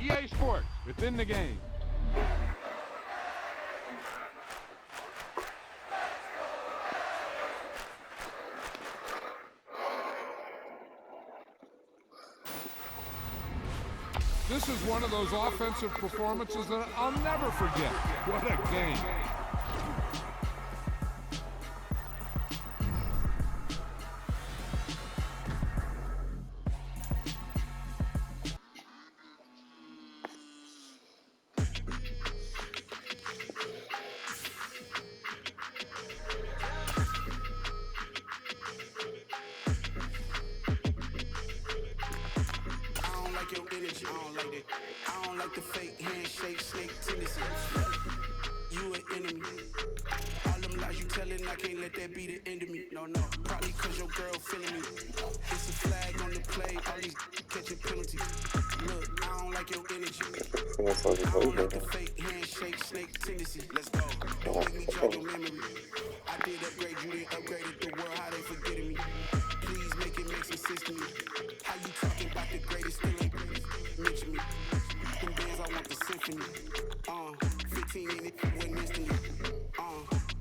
EA Sports, it's in the game. This is one of those offensive performances that I'll never forget. What a game. I don't like the fake handshake, snake tendency. You an enemy. All them lies you telling, I can't let that be the end of me. No, probably cause your girl feeling me. It's a flag on the play, all these catching penalties. Look, I don't like your energy. I don't like the fake handshake, snake tendency. Let's go. Don't make me jog your memory. I did upgrade, you didn't upgrade the world, how they forgetting me. Please make it make some sense to me. How you talking about the greatest thing? Mention me. Them bands, I want the symphony. 15 in it, went instantly.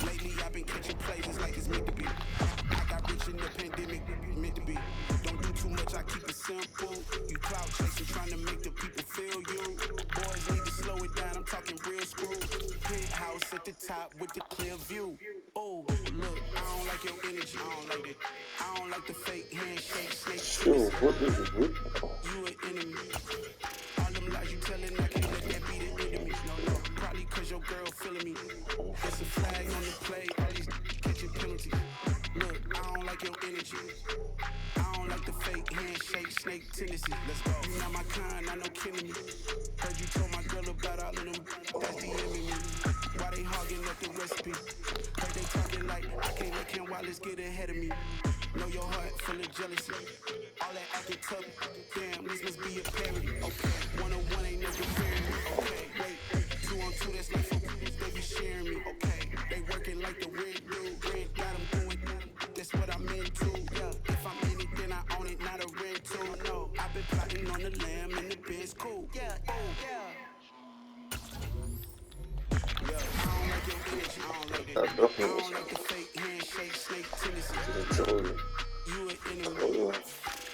Lately I've been catching plays, it's like it's meant to be. I got rich in the pandemic, meant to be. Don't do too much, I keep it simple. You clout chasing, trying to make the people feel you. Boys need to slow it down, I'm talking real screw. Penthouse at the top with the clear view. Oh, look, I don't like your energy, I don't like it. I don't like the fake handshake, snake. What is it? You an enemy. All them lies you telling, I can't let that be the end of me. No, probably cause your girl feeling me. It's a flag on the play, all these catching penalties. Look, I don't like your energy. I don't like the fake handshake, snake tendency. Let's go. You not my kind, I know killing me. Heard you told my girl about all of them, that's DMing me. Why they hogging up the recipe? Heard they talking like, I can't let Ken Wallace get ahead of me. Know your heart full of jealousy. All that acting tough, damn, this must be a parody. Okay, 1-on-1 ain't no comparing me. Okay, wait, 2-on-2, that's like they be sharing me. Okay, they working like the red dude. Red got them doing, that's what I'm into. Yeah, if I'm in it, then I own it, not a red tool. No, I've been plotting on the lamb and the Benz cool. Yeah, oh, yeah. Yeah, I don't like your energy, I don't like it. I don't like the fake handshake, snake tendency. You an enemy.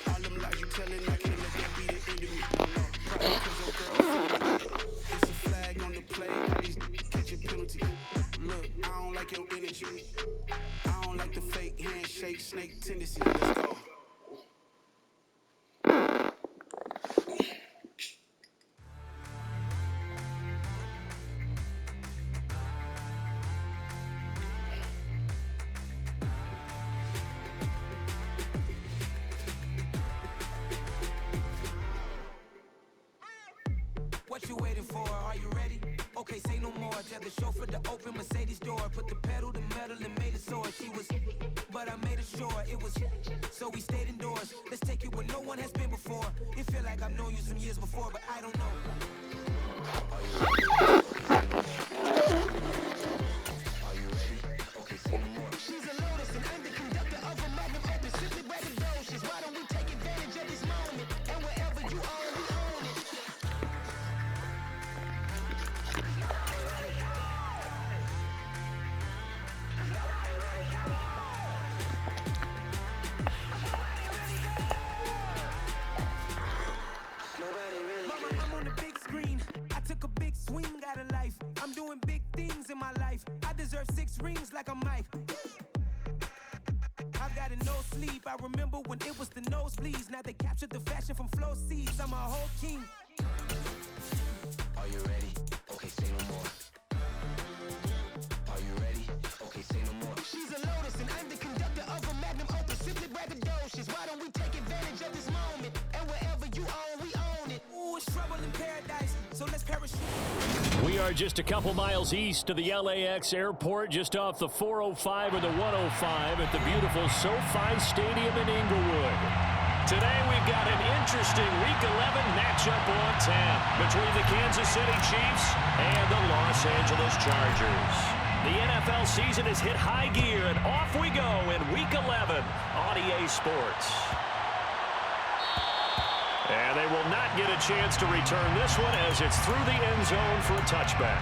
All them lies you telling, I can't let that be the end of me. Probably cause your girl feeling me. It's a flag on the play, all these catching penalties. Look, I don't like your energy. I don't like the fake handshake, snake tendency. Let's go. What you waiting for? Are you ready? Okay, say no more. Tell the chauffeur to open Mercedes door. Put the pedal to metal and made it soar. She was, but I made it sure it was. So we stayed indoors. Let's take it where no one has been before. It feel like I've known you some years before, but I don't know. Are you ready? Okay, say no more. She's a Lotus and I'm the conductor of a Madden NFL. Simply braggadocious. Why don't we take advantage of this moment? And wherever you are, we own it. I'm on the big screen. I took a big swing out of life. I'm doing big things in my life. I deserve 6 rings like I'm Mike. I've got no sleep. I remember when it was the nosebleeds. Now they captured the fashion from flow seeds. I'm a whole king. Are you ready? Okay, say no more. Are you ready? Okay, say no more. She's a Lotus and I'm the conductor of a Magnum Opus. Simply braggadocious. Why don't we take advantage of this moment? And wherever you own, we own it. Ooh, it's trouble in paradise. So let's parachute. We are just a couple miles east of the LAX airport, just off the 405 or the 105 at the beautiful SoFi Stadium in Inglewood. Today we've got an interesting Week 11 matchup on 10 between the Kansas City Chiefs and the Los Angeles Chargers. The NFL season has hit high gear, and off we go in Week 11 on EA Sports. And And they will not get a chance to return this one as it's through the end zone for a touchback.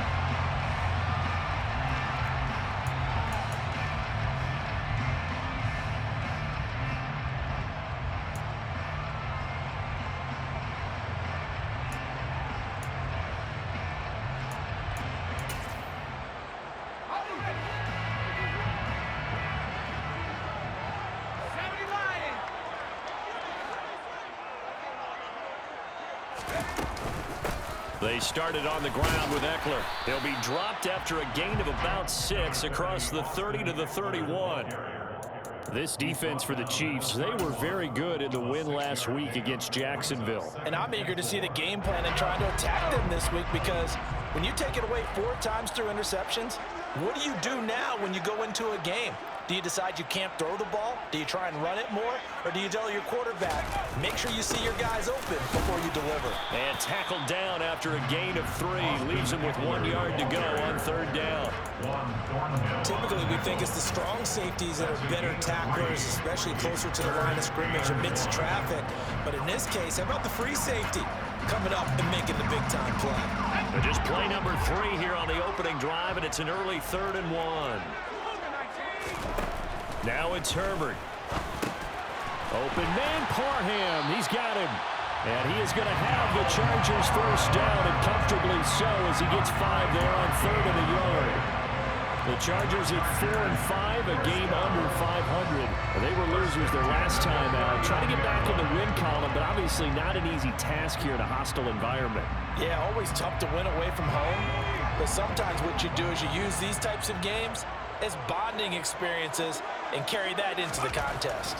They started on the ground with Eckler. He'll be dropped after a gain of about 6 across the 30 to the 31. This defense for the Chiefs, they were very good in the win last week against Jacksonville. And I'm eager to see the game plan and trying to attack them this week, because when you take it away 4 times through interceptions, what do you do now when you go into a game? Do you decide you can't throw the ball? Do you try and run it more? Or do you tell your quarterback, make sure you see your guys open before you deliver? And tackled down after a gain of 3. Leaves him with 1 yard to go on 3rd down. Typically, we think it's the strong safeties that are better tacklers, especially closer to the line of scrimmage amidst traffic. But in this case, how about the free safety coming up and making the big-time play? But just play number 3 here on the opening drive, and it's an early 3rd and 1. Now it's Herbert. Open man, Parham. He's got him. And he is going to have the Chargers first down, and comfortably so, as he gets 5 there on 3rd and a yard. The Chargers at 4-5, a game under 500. They were losers their last time out. Trying to get back in the win column, but obviously not an easy task here in a hostile environment. Yeah, always tough to win away from home. But sometimes what you do is you use these types of games as bonding experiences and carry that into the contest.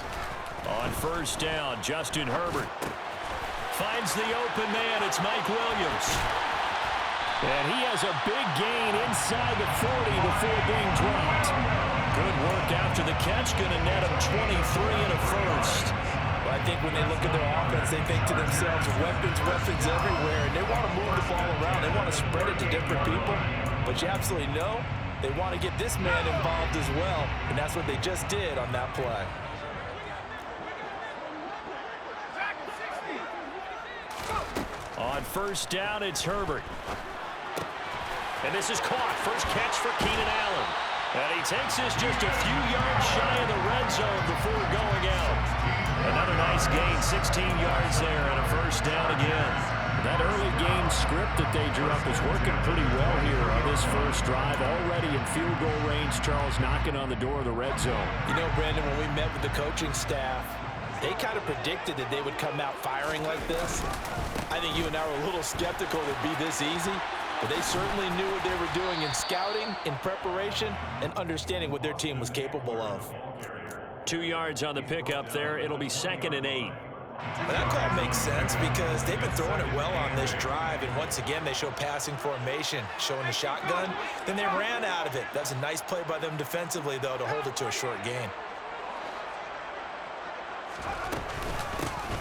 On 1st down, Justin Herbert finds the open man. It's Mike Williams. And he has a big gain inside the 40 before being dropped. Good work after the catch. Going to net him 23 and a first. Well, I think when they look at their offense, they think to themselves, weapons everywhere. And they want to move the ball around. They want to spread it to different people. But you absolutely know they want to get this man involved as well. And that's what they just did on that play. On 1st down, it's Herbert. And this is caught. First catch for Keenan Allen. And he takes this just a few yards shy of the red zone before going out. Another nice gain, 16 yards there, and a first down again. That early game script that they drew up is working pretty well here on this first drive. Already in field goal range, Charles knocking on the door of the red zone. You know, Brandon, when we met with the coaching staff, they kind of predicted that they would come out firing like this. I think you and I were a little skeptical it would be this easy, but they certainly knew what they were doing in scouting, in preparation, and understanding what their team was capable of. 2 yards on the pickup there. It'll be 2nd and 8. Well, that call makes sense because they've been throwing it well on this drive, and once again they show passing formation, showing the shotgun. Then they ran out of it. That's a nice play by them defensively, though, to hold it to a short gain.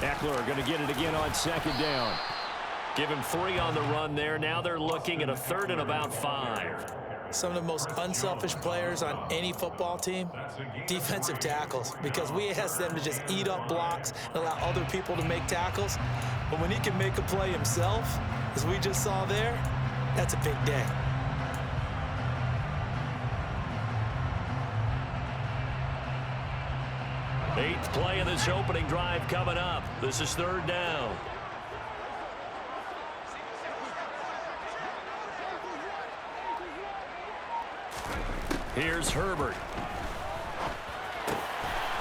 Eckler going to get it again on 2nd down. Give him 3 on the run there. Now they're looking at a 3rd and about 5. Some of the most unselfish players on any football team, defensive tackles, because we ask them to just eat up blocks and allow other people to make tackles. But when he can make a play himself, as we just saw there, that's a big day. Eighth play of this opening drive coming up. This is 3rd down. Here's Herbert.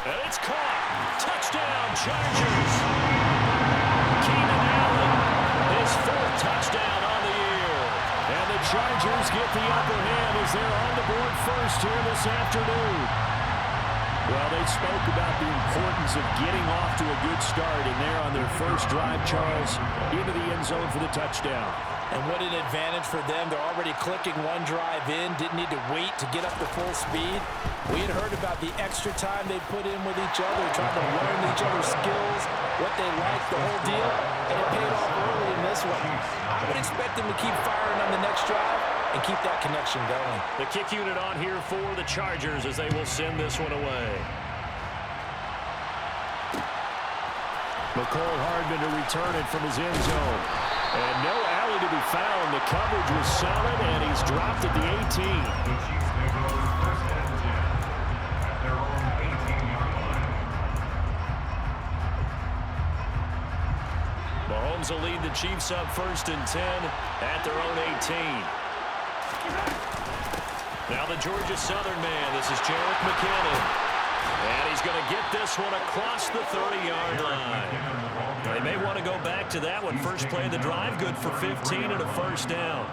And it's caught. Touchdown, Chargers. Keenan Allen, his 4th touchdown on the year. And the Chargers get the upper hand as they're on the board first here this afternoon. Well, they spoke about the importance of getting off to a good start, and they're on their first drive, Charles, into the end zone for the touchdown. And what an advantage for them. They're already clicking one drive in, didn't need to wait to get up to full speed. We had heard about the extra time they put in with each other, trying to learn each other's skills, what they like, the whole deal, and it paid off early in this one. I would expect them to keep firing on the next drive and keep that connection going. The kick unit on here for the Chargers as they will send this one away. McCole Hardman to return it from his end zone. And no alley to be found. The coverage was solid, and he's dropped at the 18. Mahomes will lead the Chiefs up 1st and 10 at their own 18. Now the Georgia Southern man. This is Jerick McKinnon. And he's going to get this one across the 30-yard line. They may want to go back to that one. First play of the drive, good for 15 and a first down.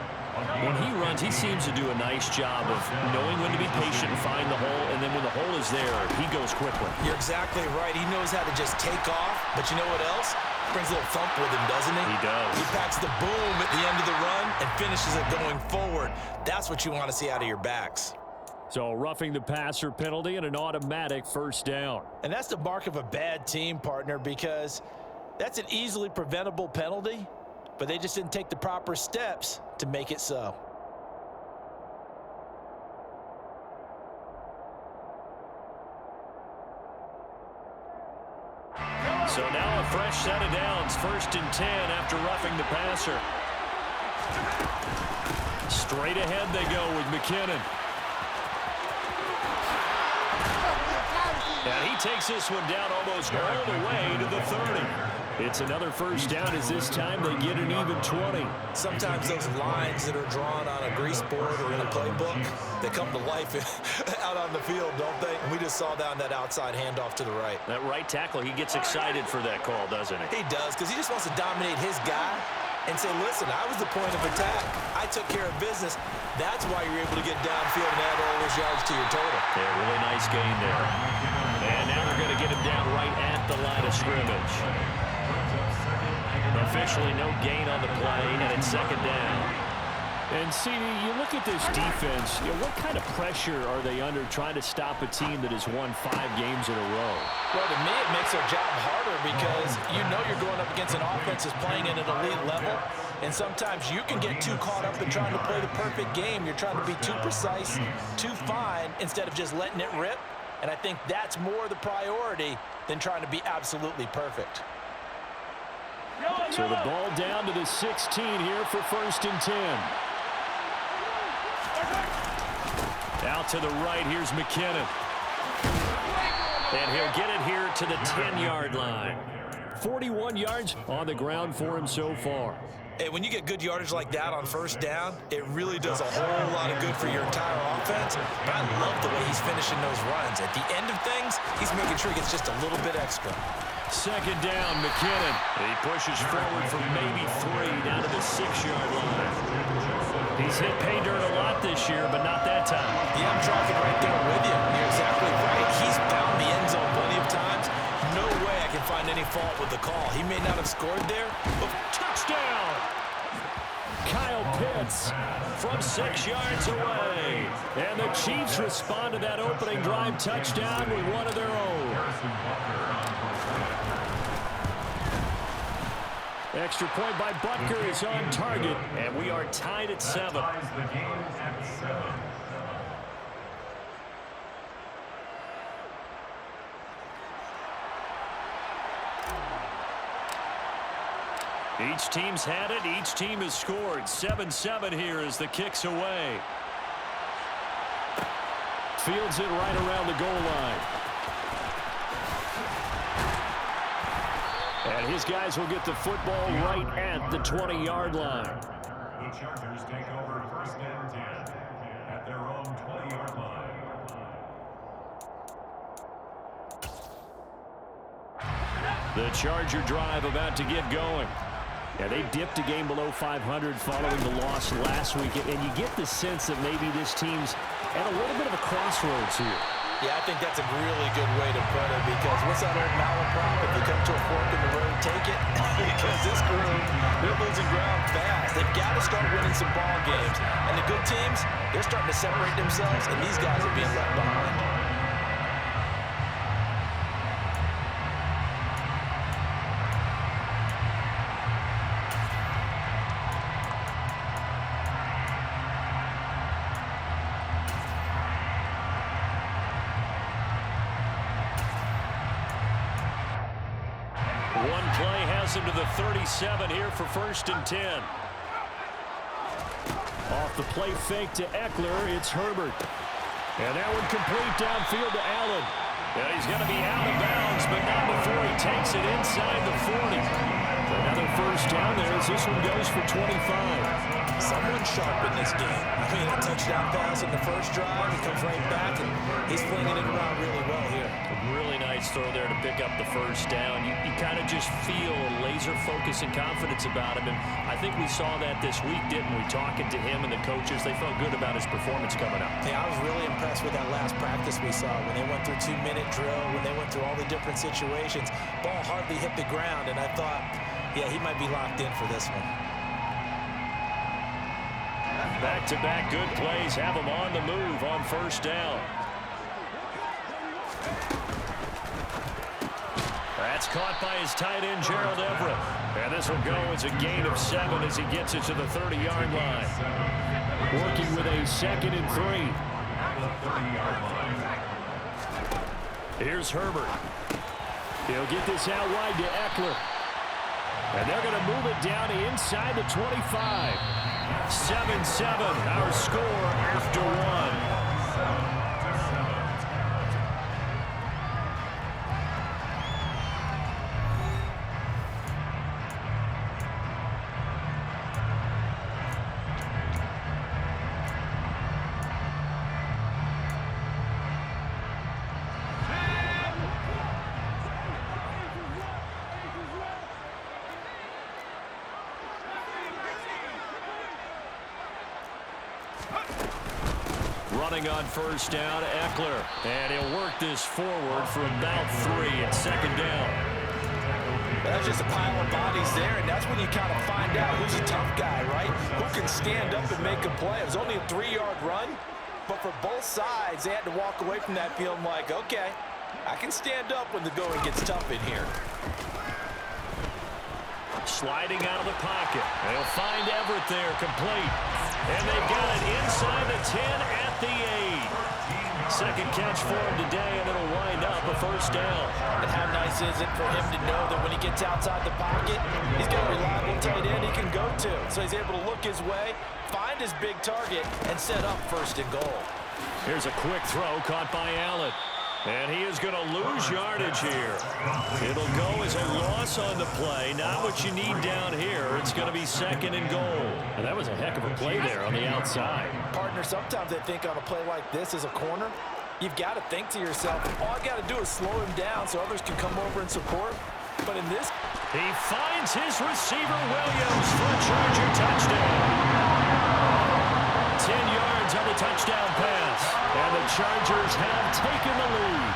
When he runs, he seems to do a nice job of knowing when to be patient and find the hole, and then when the hole is there, he goes quickly. You're exactly right. He knows how to just take off, but you know what else? Brings a little thump with him, doesn't he? He does. He packs the boom at the end of the run and finishes it going forward. That's what you want to see out of your backs. So roughing the passer penalty and an automatic first down. And that's the mark of a bad team, partner, because that's an easily preventable penalty, but they just didn't take the proper steps to make it so. So now a fresh set of downs, 1st and 10 after roughing the passer. Straight ahead they go with McKinnon. And he takes this one down almost all the way to the 30. It's another first down as this time they get an even 20. Sometimes those lines that are drawn on a grease board or in a playbook, they come to life out on the field, don't they? And we just saw down that outside handoff to the right. That right tackle, he gets excited for that call, doesn't he? He does, because he just wants to dominate his guy and say, listen, I was the point of attack. I took care of business. That's why you're able to get downfield and add all those yards to your total. Yeah, really nice gain there. And now they're going to get him down right at the line of scrimmage. Officially no gain on the play, and it's 2nd down. And, CD, you look at this defense, what kind of pressure are they under trying to stop a team that has won 5 games in a row? Well, to me, it makes their job harder because you know you're going up against an offense that's playing at an elite level, and sometimes you can get too caught up in trying to play the perfect game. You're trying to be too precise, too fine, instead of just letting it rip, and I think that's more the priority than trying to be absolutely perfect. So the ball down to the 16 here for 1st and 10. Out to the right, here's McKinnon. And he'll get it here to the 10-yard line. 41 yards on the ground for him so far. Hey, when you get good yardage like that on first down, it really does a whole lot of good for your entire offense. But I love the way he's finishing those runs. At the end of things, he's making sure he gets just a little bit extra. 2nd down, McKinnon. He pushes forward for maybe 3 down to the 6-yard line. He's hit pay dirt a lot this year, but not that time. Yeah, I'm tracking right there with you. You're exactly right. He's found the end zone plenty of times. No way I can find any fault with the call. He may not have scored there, but touchdown! Kyle Pitts from 6 yards away. And the Chiefs respond to that opening drive touchdown with one of their own. Extra point by Butker is on target, and we are tied at 7. Each team's had it. Each team has scored. 7-7 here as the kick's away. Fields it right around the goal line. And his guys will get the football right at the 20-yard line. The Chargers take over 1st and 10 at their own 20-yard line. The Charger drive about to get going. Yeah, they dipped a game below 500 following the loss last week, and you get the sense that maybe this team's at a little bit of a crossroads here. Yeah, I think that's a really good way to put it, because what's that old malaprop? If you come to a fork in the road, take it. Because this crew, they're losing ground fast. They've got to start winning some ball games. And the good teams, they're starting to separate themselves, and these guys are being left behind. One play has him to the 37 here for 1st and 10. Off the play fake to Eckler, it's Herbert. And that one complete downfield to Allen. Yeah, he's going to be out of bounds, but not before he takes it inside the 40. Another first down there as this one goes for 25. Someone sharp in this game. I mean, a touchdown pass in the first drive. He comes right back, and he's flinging it around really well here. A really nice throw there to pick up the first down. You kind of just feel a laser focus and confidence about him, and I think we saw that this week, didn't we? Talking to him and the coaches, they felt good about his performance coming up. Yeah, I was really impressed with that last practice we saw when they went through 2-minute drill, when they went through all the different situations. Ball hardly hit the ground, and I thought, yeah, he might be locked in for this one. Back-to-back good plays have him on the move on first down. That's caught by his tight end, Gerald Everett. And this will go as a gain of 7 as he gets it to the 30-yard line. Working with a 2nd and 3. Here's Herbert. He'll get this out wide to Eckler. And they're going to move it down to inside the 25. 7-7, our score after 1. Running on first down, Eckler. And he'll work this forward for about 3 at 2nd down. That's just a pile of bodies there, and that's when you kind of find out who's a tough guy, right? Who can stand up and make a play. It was only a 3-yard run, but for both sides, they had to walk away from that field like, okay, I can stand up when the going gets tough in here. Sliding out of the pocket. They'll find Everett there, complete. And they've got it inside the 10 at the 8. Second catch for him today, and it'll wind up a first down. And how nice is it for him to know that when he gets outside the pocket, he's got a reliable tight end he can go to. So he's able to look his way, find his big target, and set up 1st and goal. Here's a quick throw caught by Allen. And he is going to lose yardage here. It'll go as a loss on the play. Not what you need down here. It's going to be 2nd and goal. And that was a heck of a play there on the outside. Partner, sometimes I think on a play like this as a corner, you've got to think to yourself, all I got to do is slow him down so others can come over and support. But in this, he finds his receiver, Williams, for a Charger touchdown. 10 yards on the touchdown pass. And the Chargers have taken the lead.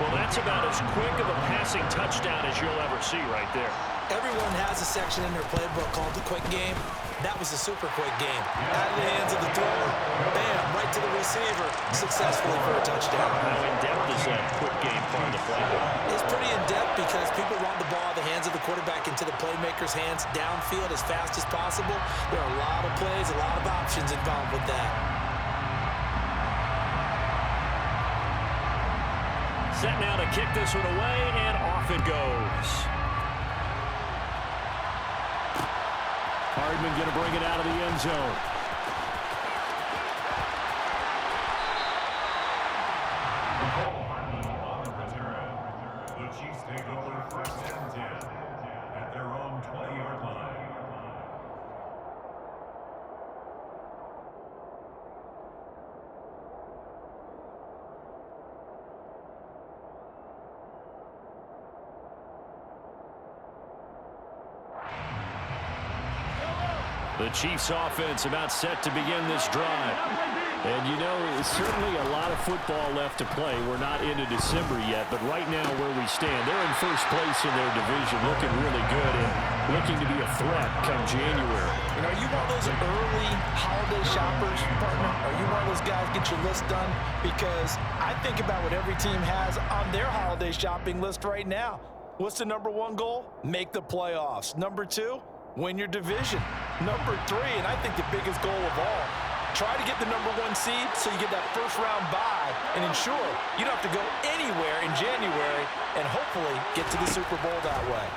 Well, that's about as quick of a passing touchdown as you'll ever see right there. Everyone has a section in their playbook called the quick game. That was a super quick game. Out of the hands of the thrower, bam, right to the receiver, successfully for a touchdown. How in-depth is that quick game part of the playbook? It's pretty in-depth because people run the ball out of the hands of the quarterback into the playmaker's hands downfield as fast as possible. There are a lot of plays, a lot of options involved with that. Set now to kick this one away, and off it goes. Hardman going to bring it out of the end zone. On the return, the Chiefs take over 1st and 10 at their own 20-yard line. The Chiefs offense about set to begin this drive. And you know, it's certainly a lot of football left to play. We're not into December yet, but right now where we stand, they're in first place in their division, looking really good and looking to be a threat come January. And are you one of those early holiday shoppers, partner? Are you one of those guys get your list done? Because I think about what every team has on their holiday shopping list right now. What's the #1 goal? Make the playoffs. #2, win your division. #3, and I think the biggest goal of all, Try to get the #1 seed so you get that first-round bye and ensure you don't have to go anywhere in January and hopefully get to the Super Bowl that way.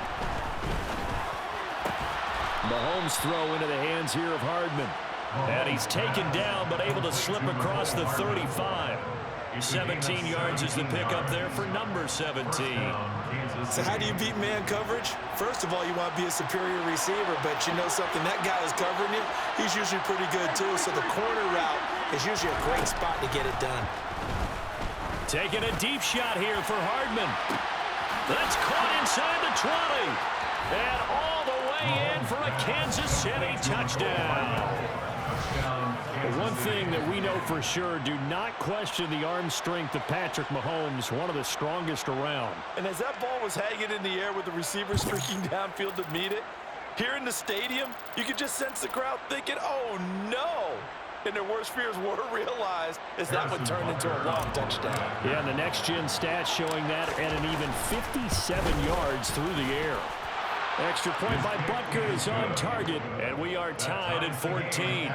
Mahomes throw into the hands here of Hardman. And he's taken down but able to slip across the 35. 17 yards is the pickup there for number 17. So how do you beat man coverage? First of all, you want to be a superior receiver, but you know something, that guy who's covering you, he's usually pretty good too. So the corner route is usually a great spot to get it done. Taking a deep shot here for Hardman. That's caught inside the 20. And all the way in for a Kansas City touchdown. One thing that we know for sure, do not question the arm strength of Patrick Mahomes, one of the strongest around. And as that ball was hanging in the air with the receiver streaking downfield to meet it, here in the stadium, you could just sense the crowd thinking, oh no! And their worst fears were realized as that one turned into a long touchdown. Yeah, and the next-gen stats showing that at an even 57 yards through the air. Extra point by Butker is on target, and we are tied at 14.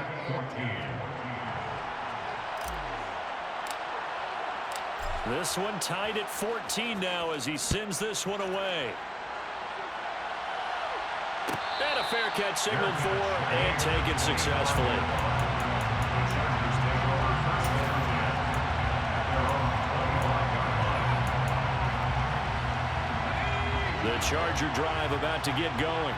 This one tied at 14 now as he sends this one away. And a fair catch signaled for and taken successfully. The Charger drive about to get going.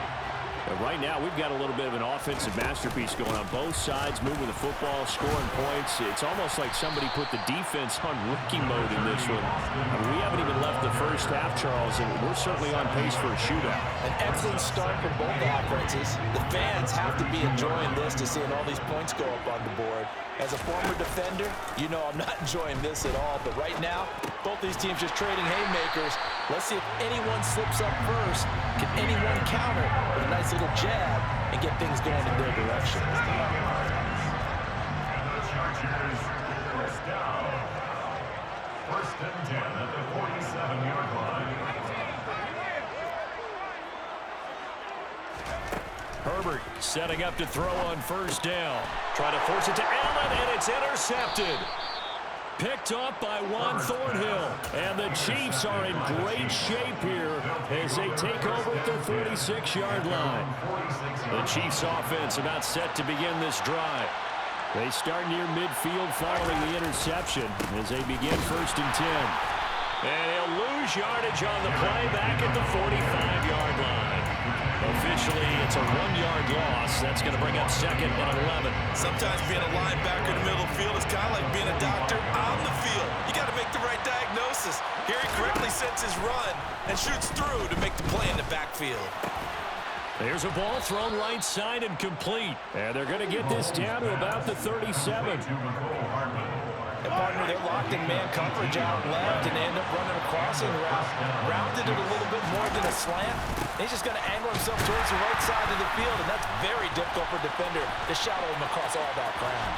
But right now, we've got a little bit of an offensive masterpiece going on both sides, moving the football, scoring points. It's almost like somebody put the defense on rookie mode in this one. We haven't even left the first half, Charles, and we're certainly on pace for a shootout. An excellent start for both offenses. The fans have to be enjoying this to seeing all these points go up on the board. As a former defender, you know I'm not enjoying this at all. But right now, both these teams just trading haymakers. Let's see if anyone slips up first. Can anyone counter with a nice little jab and get things going in their direction? And the Chargers first down. First and 10 at the 47-yard line. Herbert setting up to throw on first down. Trying to force it to Allen, and it's intercepted. Picked up by Juan Thornhill. And the Chiefs are in great shape here as they take over at their 46-yard line. The Chiefs offense about set to begin this drive. They start near midfield following the interception as they begin first and 10. And he'll lose yardage on the play back at the 45-yard line. Officially, it's a 1-yard loss. That's going to bring up second and 11. Sometimes being a linebacker in the middle of the field is kind of like being a doctor on the field. You got to make the right diagnosis. Here he correctly sets his run and shoots through to make the play in the backfield. There's a ball thrown right side and complete. And they're going to get this down to about the 37. And partner, they're locked in man coverage out left, and they end up running a crossing route. Rounded it a little bit more than a slant. He's just going to angle himself towards the right side of the field, and that's very difficult for a defender to shadow him across all that ground.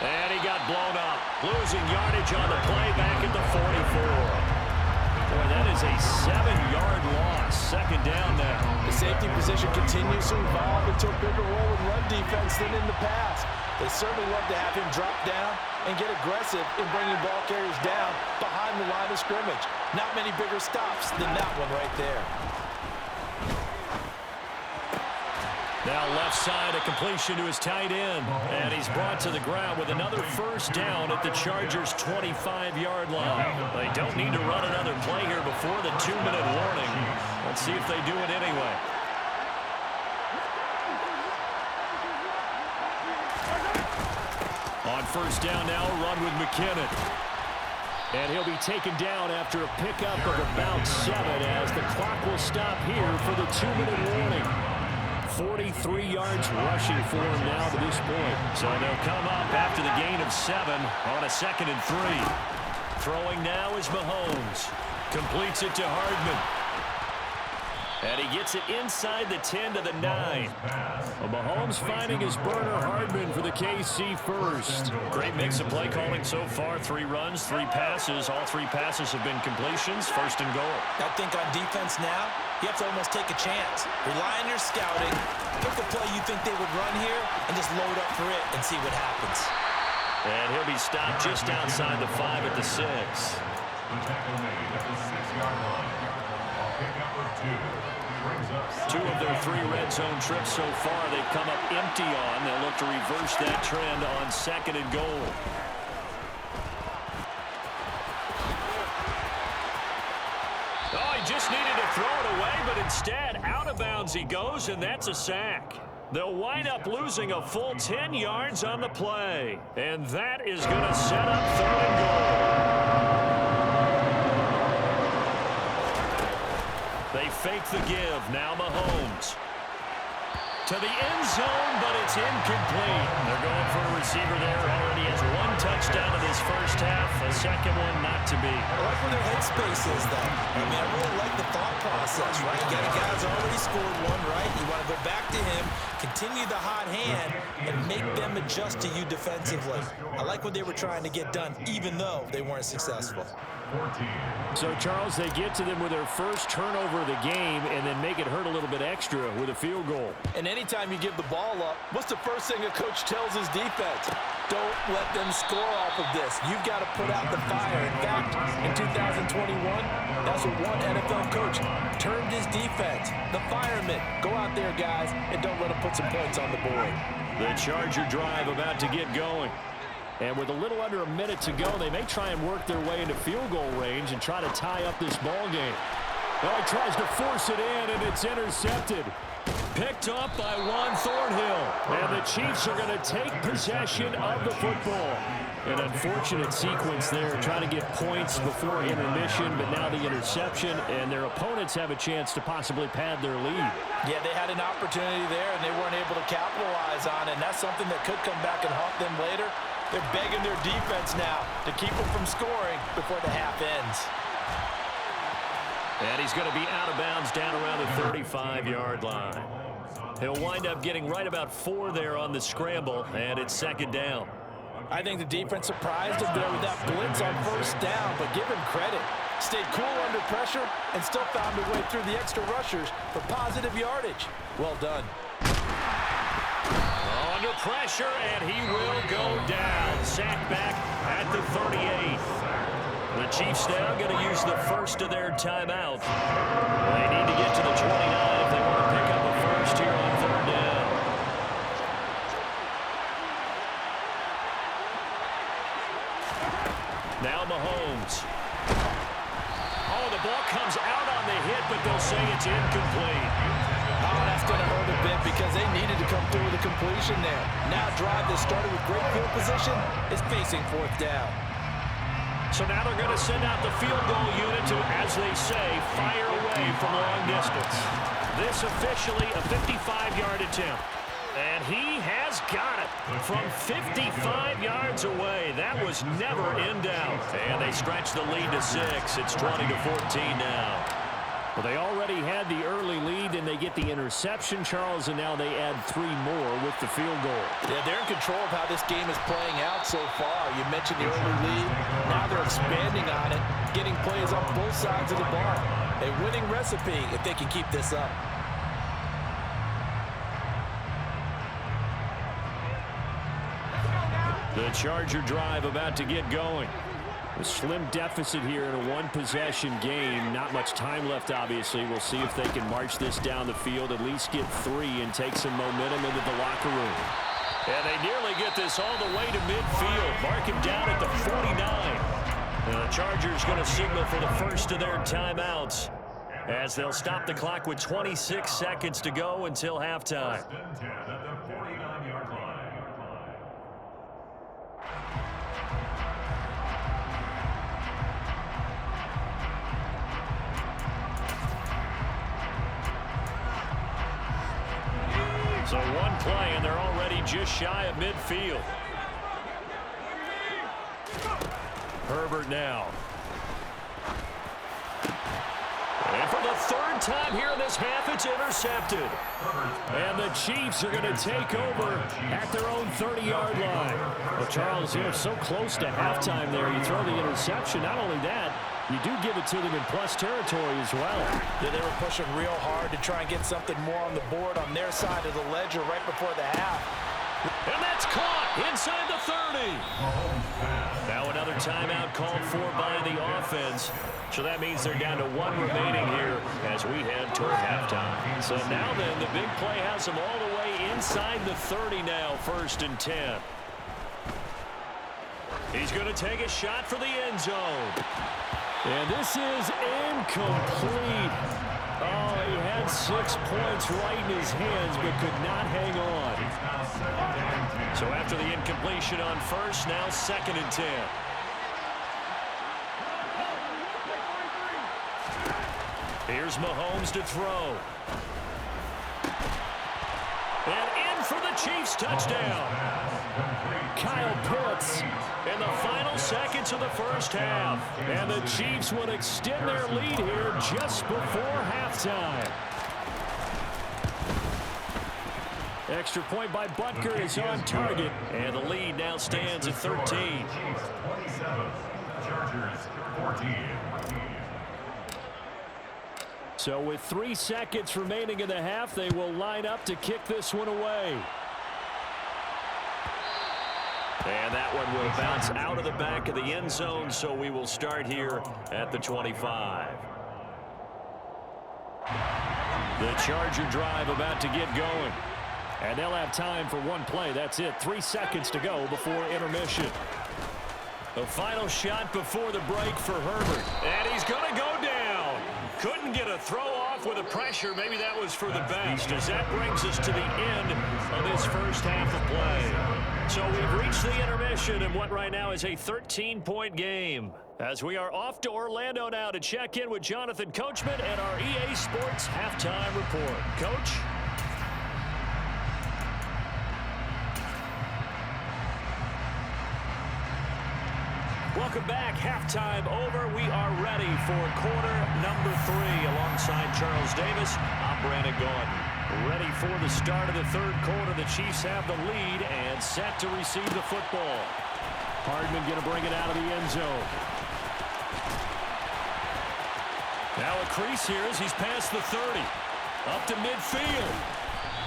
And he got blown up. Losing yardage on the play back at the 44. Boy, that is a 7-yard loss. Second down now. The safety position continues to evolve into a bigger role in run defense than in the past. They certainly love to have him drop down and get aggressive in bringing ball carriers down behind the line of scrimmage. Not many bigger stops than that one right there. Now left side, a completion to his tight end. And he's brought to the ground with another first down at the Chargers' 25-yard line. They don't need to run another play here before the 2-minute warning. Let's see if they do it anyway. On first down now, run with McKinnon. And he'll be taken down after a pickup of about 7 as the clock will stop here for the 2-minute warning. 43 yards rushing for him now to this point. So they'll come up after the gain of 7 on a 2nd and 3. Throwing now is Mahomes. Completes it to Hardman. And he gets it inside the 10 to the 9. Well, Mahomes finding his burner Hardman for the KC first. Great mix of play calling so far. 3 runs, 3 passes. All 3 passes have been completions. First and goal. I think on defense now, you have to almost take a chance. Rely on your scouting. Pick the play you think they would run here and just load up for it and see what happens. And he'll be stopped just outside the 5 at the 6. The tackle made at the 6-yard line. Pickup of 2. 2 of their 3 red zone trips so far they've come up empty on. They'll look to reverse that trend on 2nd and goal. Oh, he just needed to throw it away, but instead out of bounds he goes, and that's a sack. They'll wind up losing a full 10 yards on the play, and that is going to set up 3rd and goal. They fake the give. Now Mahomes. To the end zone, but it's incomplete. They're going for a receiver there. Already has 1 touchdown in his first half. A second one not to be. I like where their headspace is, though. I mean, I really like the thought process, right? You got a guy who's already scored 1, right? You want to go back to him, continue the hot hand, and make them adjust to you defensively. I like what they were trying to get done, even though they weren't successful. So, Charles, they get to them with their first turnover of the game and then make it hurt a little bit extra with a field goal. And anytime you give the ball up, what's the first thing a coach tells his defense? Don't let them score off of this. You've got to put out the fire. In fact, in 2021, that's what one NFL coach termed his defense. The firemen. Go out there, guys, and don't let them put some points on the board. The Charger drive about to get going. And with a little under a minute to go, they may try and work their way into field goal range and try to tie up this ball game. Well, he tries to force it in, and it's intercepted. Picked off by Juan Thornhill. And the Chiefs are going to take possession of the football. An unfortunate sequence there, trying to get points before intermission, but now the interception, and their opponents have a chance to possibly pad their lead. Yeah, they had an opportunity there, and they weren't able to capitalize on it, and that's something that could come back and haunt them later. They're begging their defense now to keep them from scoring before the half ends. And he's going to be out of bounds down around the 35-yard line. He'll wind up getting right about 4 there on the scramble, and it's 2nd down. I think the defense surprised him there with that blitz on 1st down, but give him credit. Stayed cool under pressure and still found a way through the extra rushers for positive yardage. Well done. Under pressure, and he will go down. Sacked back at the 38. The Chiefs now going to use the first of their timeout. They need to get to the 29 if they want to pick up a first here on 3rd down. Now Mahomes. Oh, the ball comes out on the hit, but they'll say it's incomplete. Oh, that's going to hurt a bit because they needed to come through with a completion there. Now drive that started with great field position is facing 4th down. So now they're going to send out the field goal unit to, as they say, fire away from long distance. This officially a 55-yard attempt. And he has got it from 55 yards away. That was never in doubt. And they stretch the lead to 6. It's 20-14 now. Well, they already had the early lead, and they get the interception, Charles, and now they add 3 more with the field goal. Yeah, they're in control of how this game is playing out so far. You mentioned the early lead. Now they're expanding on it, getting plays on both sides of the ball. A winning recipe if they can keep this up. The Charger drive about to get going. A slim deficit here in a 1-possession game. Not much time left, obviously. We'll see if they can march this down the field, at least get 3 and take some momentum into the locker room. And they nearly get this all the way to midfield. Mark him down at the 49. The Chargers going to signal for the first of their timeouts as they'll stop the clock with 26 seconds to go until halftime. So 1 play, and they're already just shy of midfield. Herbert now. And for the 3rd time here in this half. It's intercepted. And the Chiefs are going to take over at their own 30-yard line. Well, Charles, you're so close to halftime there. You throw the interception. Not only that, you do give it to them in plus territory as well. Yeah, they were pushing real hard to try and get something more on the board on their side of the ledger right before the half. And that's caught inside the 30. Now another timeout called for by the offense. So that means they're down to 1 remaining here as we head toward halftime. So now then, the big play has them all the way inside the 30 now, 1st and 10. He's going to take a shot for the end zone. And this is incomplete. Oh, he had 6 points right in his hands, but could not hang on. So after the incompletion on 1st, now 2nd and 10. Here's Mahomes to throw. And in for the Chiefs touchdown. Kyle Pitts in the final seconds of the 1st half. And the Chiefs would extend their lead here just before halftime. Extra point by Butker is on target. And the lead now stands at 13. 27, Chargers 14. So with 3 seconds remaining in the half, they will line up to kick this one away. And that one will bounce out of the back of the end zone, so we will start here at the 25. The Charger drive about to get going. And they'll have time for one play. That's it. 3 seconds to go before intermission. The final shot before the break for Herbert. And he's going to go down. Couldn't get a throw off with the pressure. Maybe that was for the best, as that brings us to the end of this 1st half of play. So we've reached the intermission in what right now is a 13-point game. As we are off to Orlando now to check in with Jonathan Coachman and our EA Sports Halftime Report. Coach? Welcome back. Halftime over. We are ready for quarter number 3 alongside Charles Davis. I'm Brandon Gaudin. Ready for the start of the 3rd quarter. The Chiefs have the lead and set to receive the football. Hardman going to bring it out of the end zone. Now a crease here as he's past the 30. Up to midfield.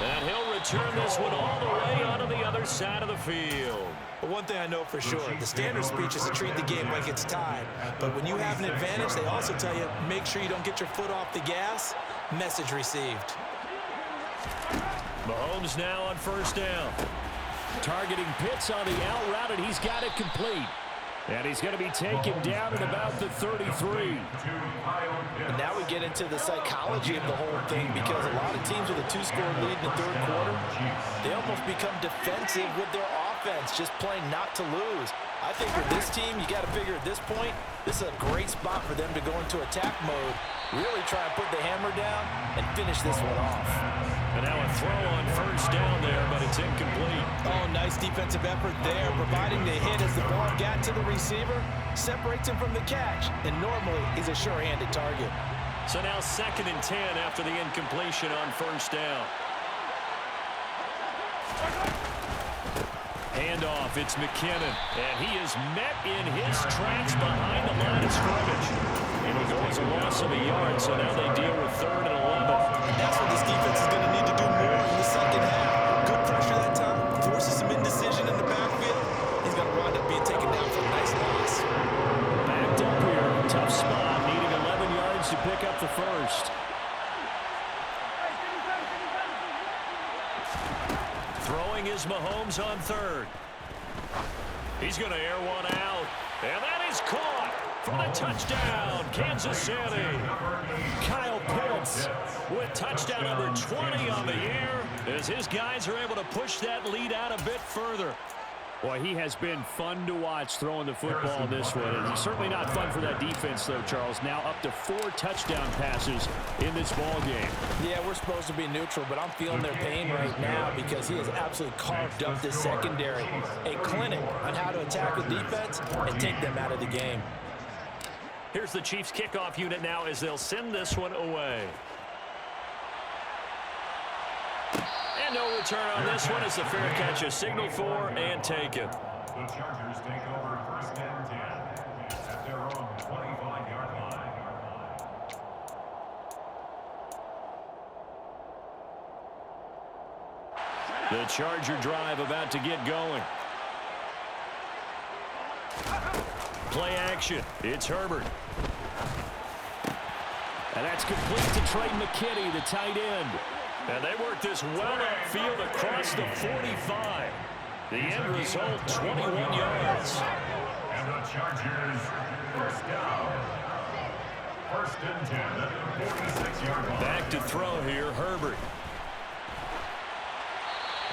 And he'll return this one all the way onto the other side of the field. But one thing I know for sure, the standard speech is to treat the game like it's tied. But when you have an advantage, they also tell you, make sure you don't get your foot off the gas. Message received. Mahomes now on 1st down. Targeting Pitts on the out route, and he's got it complete. And he's going to be taken down at about the 33. And now we get into the psychology of the whole thing, because a lot of teams with a 2-score lead in the 3rd quarter, they almost become defensive with their offense, just playing not to lose. I think with this team, you got to figure at this point, this is a great spot for them to go into attack mode, really try and put the hammer down and finish this one off. And now a throw on 1st down there, but it's incomplete. Oh, nice defensive effort there, providing the hit as the ball got to the receiver, separates him from the catch, and normally he's a sure-handed target. So now 2nd and 10 after the incompletion on 1st down. Handoff, it's McKinnon, and he is met in his tracks behind the line of scrimmage. It'll go as a loss of a yard, so now they deal with 3rd and 11. That's what this defense is going to need to do more in the 2nd half. Good pressure that time, forces some indecision in the backfield. He's going to wind up being taken down for a nice loss. Backed up here, tough spot, needing 11 yards to pick up the 1st. Throwing is Mahomes on 3rd. He's going to air one out, and that is caught for the touchdown, Kansas City. Kyle Pitts with touchdown number 20 on the year as his guys are able to push that lead out a bit further. Boy, he has been fun to watch throwing the football this way. And he's certainly not fun for that defense, though, Charles. Now up to 4 touchdown passes in this ball game. Yeah, we're supposed to be neutral, but I'm feeling their pain right now because he has absolutely carved up this secondary. A clinic on how to attack the defense and take them out of the game. Here's the Chiefs kickoff unit now as they'll send this one away. no return on this one as the fair catch is signaled for and taken. The Chargers take over 1st and 10 at their own 25-yard line. The Charger drive about to get going. Play action. It's Herbert. And that's complete to Trey McKinney, the tight end. And they work this well upfield across the 45. The end result, 21 yards. And the Chargers, 1st down. 1st and 10 at the 46-yard line. Back to throw here, Herbert.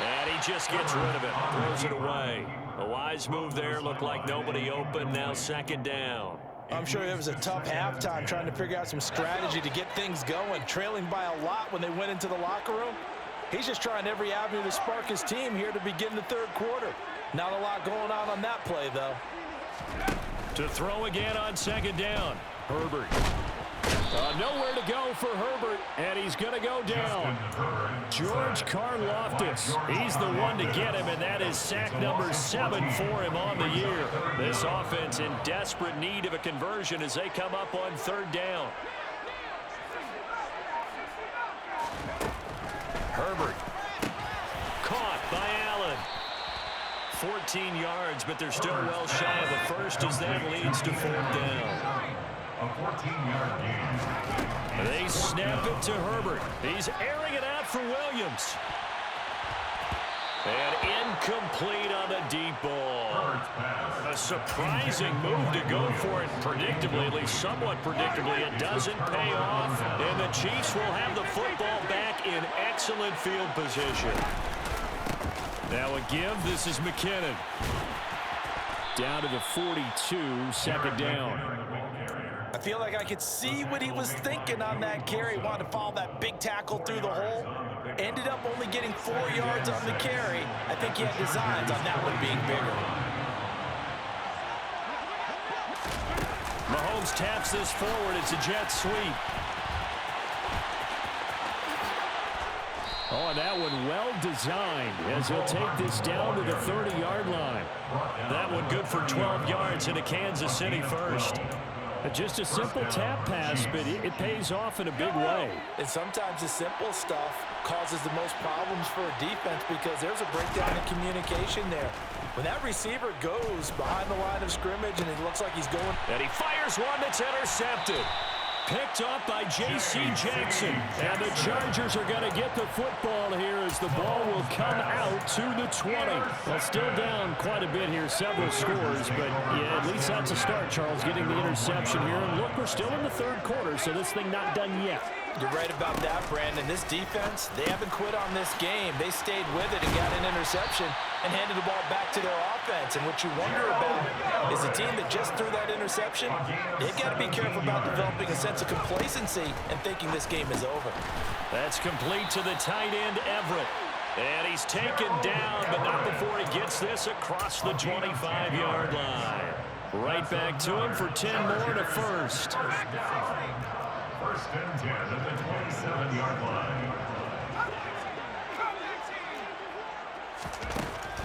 And he just gets rid of it, throws it away. A wise move there, looked like nobody open, now 2nd down. I'm sure it was a tough halftime trying to figure out some strategy to get things going, trailing by a lot when they went into the locker room. He's just trying every avenue to spark his team here to begin the 3rd quarter. Not a lot going on that play, though. To throw again on 2nd down, Herbert. Nowhere to go for Herbert, and he's going to go down. George Karlaftis, he's the one to get him, and that is sack number 7 for him on the year. This offense in desperate need of a conversion as they come up on 3rd down. Herbert, caught by Allen. 14 yards, but they're still well shy of the first as that leads to 4th down. A 14-yard gain. They snap it to Herbert. He's airing it out for Williams. And incomplete on the deep ball. A surprising move to go for it predictably, at least somewhat predictably. It doesn't pay off, and the Chiefs will have the football back in excellent field position. Now a give. This is McKinnon. Down to the 42, 2nd down. I feel like I could see what he was thinking on that carry. Wanted to follow that big tackle through the hole. Ended up only getting 4 yards on the carry. I think he had designs on that one being bigger. Mahomes taps this forward. It's a jet sweep. Oh, and that one well designed as he'll take this down to the 30-yard line. That one good for 12 yards into Kansas City first. Just a simple tap pass, but it pays off in a big way. And sometimes the simple stuff causes the most problems for a defense because there's a breakdown in communication there. When that receiver goes behind the line of scrimmage and it looks like he's going... And he fires one that's intercepted. Picked up by J.C. Jackson. And the Chargers are going to get the football here as the ball will come out to the 20. Well, still down quite a bit here, several scores, but yeah, at least that's a start, Charles, getting the interception here. And look, we're still in the 3rd quarter, so this thing not done yet. You're right about that, Brandon. This defense, they haven't quit on this game. They stayed with it and got an interception and handed the ball back to their offense. And what you wonder about is a team that just threw that interception, they've got to be careful about developing a sense of complacency and thinking this game is over. That's complete to the tight end, Everett. And he's taken down, but not before he gets this across the 25-yard line. Right back to him for 10 more to first. 1st and 10 at the 27-yard line.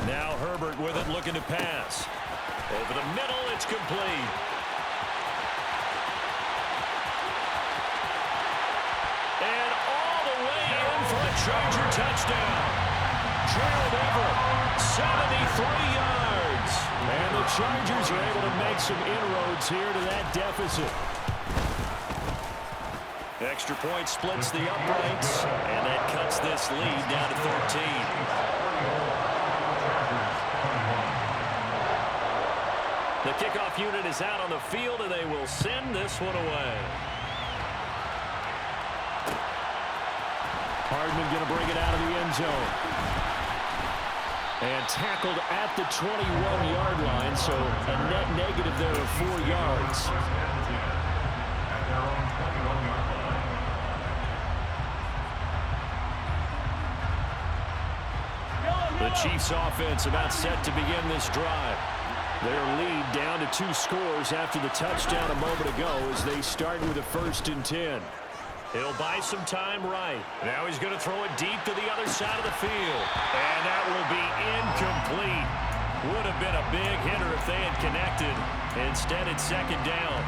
Now Herbert with it, looking to pass. Over the middle, it's complete. And all the way in for a Charger touchdown. Gerald Everett, 73 yards. And the Chargers are able to make some inroads here to that deficit. Extra point splits the uprights, and that cuts this lead down to 13. The kickoff unit is out on the field, and they will send this one away. Hardman going to bring it out of the end zone. And tackled at the 21-yard line, so a net negative there of 4 yards. The Chiefs offense about set to begin this drive. Their lead down to 2 scores after the touchdown a moment ago as they start with a 1st and 10. He'll buy some time right. Now he's going to throw it deep to the other side of the field. And that will be incomplete. Would have been a big hitter if they had connected. Instead, it's second down.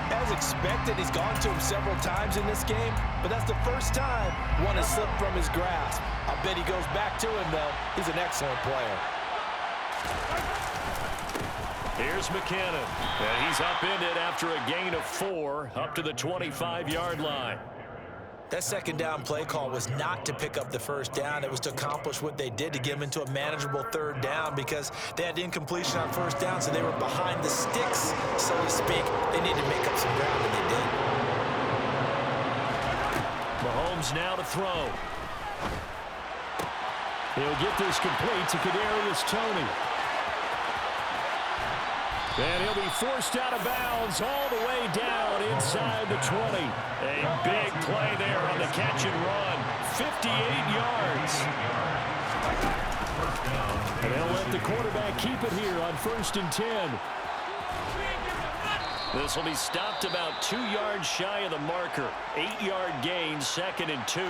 As expected, he's gone to him several times in this game, but that's the first time one has slipped from his grasp. I bet he goes back to him, though. He's an excellent player. Here's McKinnon. And he's upended after a gain of 4 up to the 25-yard line. That second down play call was not to pick up the first down. It was to accomplish what they did, to get them into a manageable third down, because they had incompletion on first down, so they were behind the sticks, so to speak. They needed to make up some ground, and they did. Mahomes now to throw. He'll get this complete to Kadarius Toney. And he'll be forced out of bounds all the way down inside the 20. A big play there on the catch and run. 58 yards. And they'll let the quarterback keep it here on 1st and 10. This will be stopped about 2 yards shy of the marker. 8-yard gain, 2nd and 2.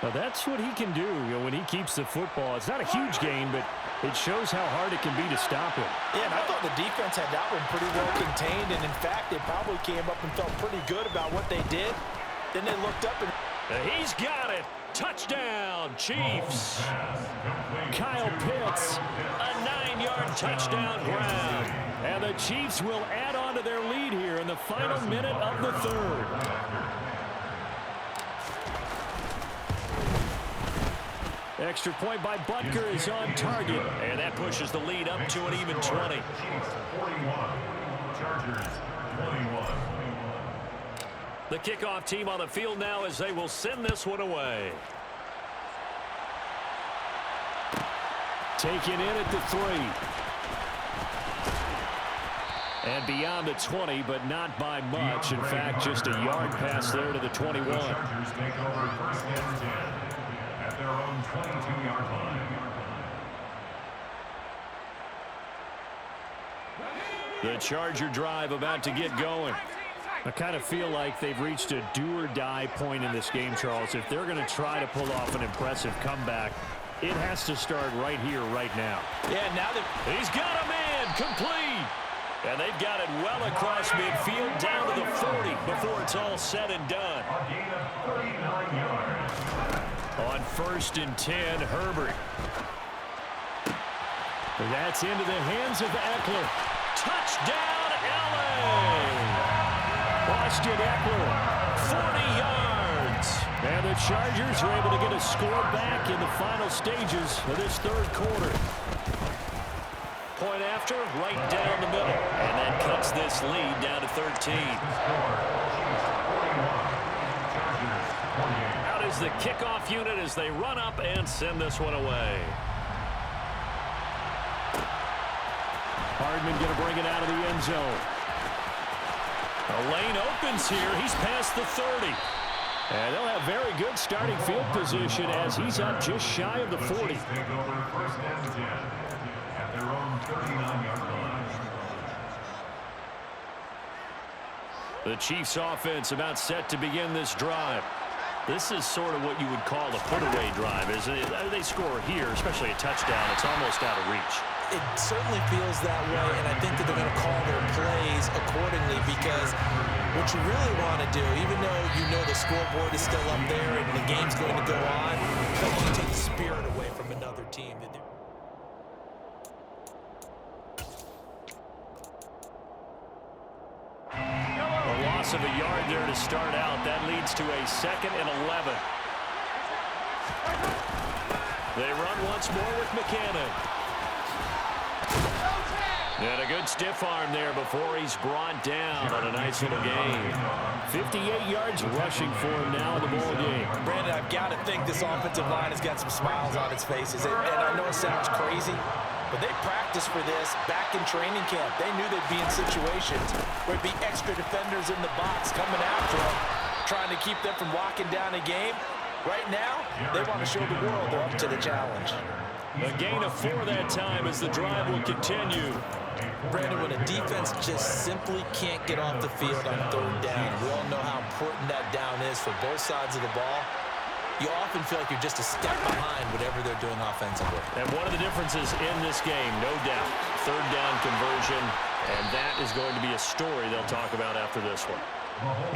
Now that's what he can do, when he keeps the football. It's not a huge gain, but it shows how hard it can be to stop him. Yeah, and I thought the defense had that one pretty well contained, and in fact, they probably came up and felt pretty good about what they did. Then they looked up and... He's got it. Touchdown, Chiefs. Kyle Pitts, a 9-yard touchdown grab. And the Chiefs will add on to their lead here in the final minute of the third. Extra point by Butker is on target, and that pushes the lead up to an even 20. The kickoff team on the field now as they will send this one away. Taken in at the 3. And beyond the 20, but not by much. In fact, just a yard pass there to the 21. The Chargers take over 1st and 10 at their own 22-yard line. The Charger drive about to get going. I kind of feel like they've reached a do-or-die point in this game, Charles. If they're going to try to pull off an impressive comeback, it has to start right here, right now. Yeah, now that he's got a man complete. And they've got it well across midfield down to the 40 before it's all said and done. A gain of 39 yards. On 1st and 10, Herbert. That's into the hands of Eckler. Touchdown, LA! Austin Eckler, 40 yards. And the Chargers are able to get a score back in the final stages of this third quarter. Point after, right down the middle. And that cuts this lead down to 13. Out is the kickoff unit as they run up and send this one away. Hardman going to bring it out of the end zone. A lane opens here. He's past the 30. And they'll have very good starting field position as he's up just shy of the 40. Take over 1st and 10 at their own 39-yard line. The Chiefs offense about set to begin this drive. This is sort of what you would call a put-away drive, isn't it? They score here, especially a touchdown. It's almost out of reach. it certainly feels that way, and I think that they're going to call their plays accordingly, because what you really want to do, even though you know the scoreboard is still up there and the game's going to go on, you don't want to take the spirit away from another team. A loss of a yard there to start out. That leads to a 2nd and 11. They run once more with McKinnon. And a good stiff arm there before he's brought down on a nice little gain. 58 yards rushing for him now in the ball game. Brandon, I've got to think this offensive line has got some smiles on its faces. And I know it sounds crazy, but they practiced for this back in training camp. They knew they'd be in situations where it'd be extra defenders in the box coming after them, trying to keep them from locking down a game. Right now, they want to show the world they're up to the challenge. A gain of 4 that time as the drive will continue. Brandon, when a defense just simply can't get off the field on 3rd down, we all know how important that down is for both sides of the ball, you often feel like you're just a step behind whatever they're doing offensively. And one of the differences in this game, no doubt, third down conversion, and that is going to be a story they'll talk about after this one.